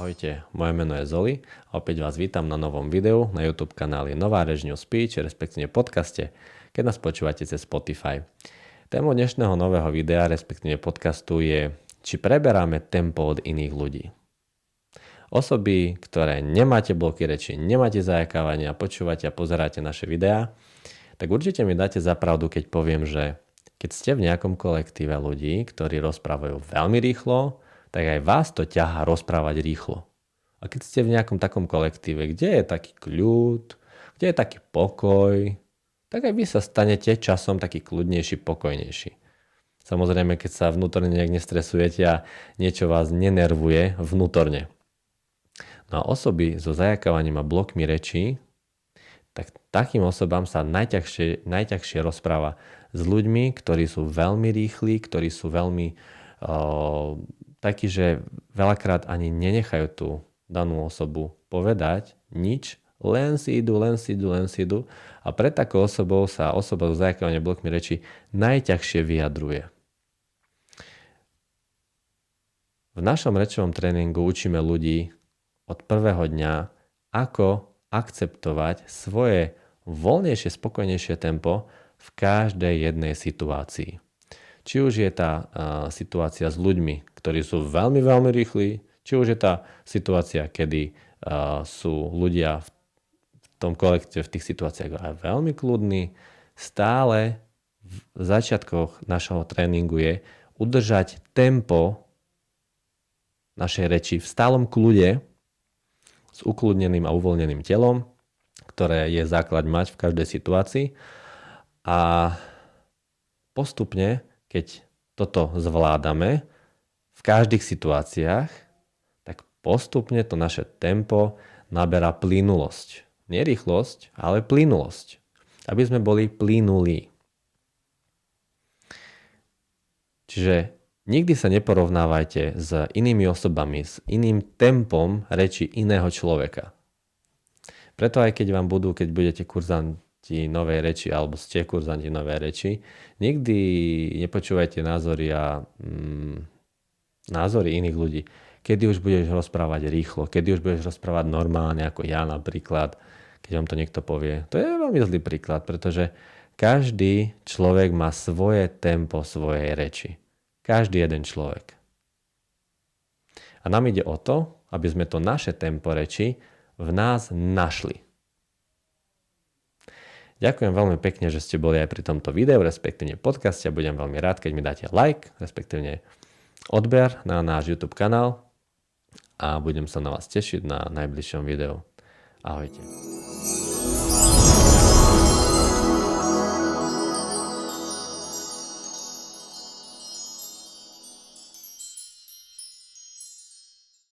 Ahojte, moje meno je Zoli a opäť vás vítam na novom videu na YouTube kanáli Nová reč New Speech, respektíve podcaste, keď nás počúvate cez Spotify. Témou dnešného nového videa, respektíve podcastu je, či preberáme tempo od iných ľudí. Osoby, ktoré nemáte bloky reči, nemáte zajakávania, počúvate a pozeráte naše videá, tak určite mi dáte za pravdu, keď poviem, že keď ste v nejakom kolektíve ľudí, ktorí rozprávajú veľmi rýchlo, tak aj vás to ťahá rozprávať rýchlo. A keď ste v nejakom takom kolektíve, kde je taký kľud, kde je taký pokoj, tak aj vy sa stanete časom taký kľudnejší, pokojnejší. Samozrejme, keď sa vnútorne nejak nestresujete a niečo vás nenervuje vnútorne. No a osoby so zajakávaním a blokmi rečí, tak takým osobám sa najťažšie rozpráva s ľuďmi, ktorí sú veľmi rýchli, ktorí sú veľmi takí, že veľakrát ani nenechajú tú danú osobu povedať nič, len si idú. A pred takou osobou sa osoba so zajakávaním blokmi reči najťažšie vyjadruje. V našom rečovom tréningu učíme ľudí od prvého dňa, ako akceptovať svoje voľnejšie, spokojnejšie tempo v každej jednej situácii. Či už je tá situácia s ľuďmi, ktorí sú veľmi, veľmi rýchli, či už je tá situácia, kedy sú ľudia v tom kolektíve, v tých situáciách aj veľmi kľudní, stále v začiatkoch našho tréningu je udržať tempo našej reči v stálom kľude s ukludneným a uvoľneným telom, ktoré je základ mať v každej situácii. A postupne, keď toto zvládame v každých situáciách, tak postupne to naše tempo naberá plynulosť. Nie rýchlosť, ale plynulosť. Aby sme boli plynulí. Čiže nikdy sa neporovnávajte s inými osobami, s iným tempom reči iného človeka. Preto aj keď budete kurzanti novej reči alebo ste kurzanti novej reči, nikdy nepočúvajte názory iných ľudí. Kedy už budeš rozprávať rýchlo, kedy už budeš rozprávať normálne, ako ja napríklad, keď vám to niekto povie. To je veľmi zlý príklad, pretože každý človek má svoje tempo svojej reči. Každý jeden človek. A nám ide o to, aby sme to naše tempo reči v nás našli. Ďakujem veľmi pekne, že ste boli aj pri tomto videu, respektíve podcaste. Budem veľmi rád, keď mi dáte like, respektíve odber na náš YouTube kanál a budem sa na vás tešiť na najbližšom videu. Ahojte.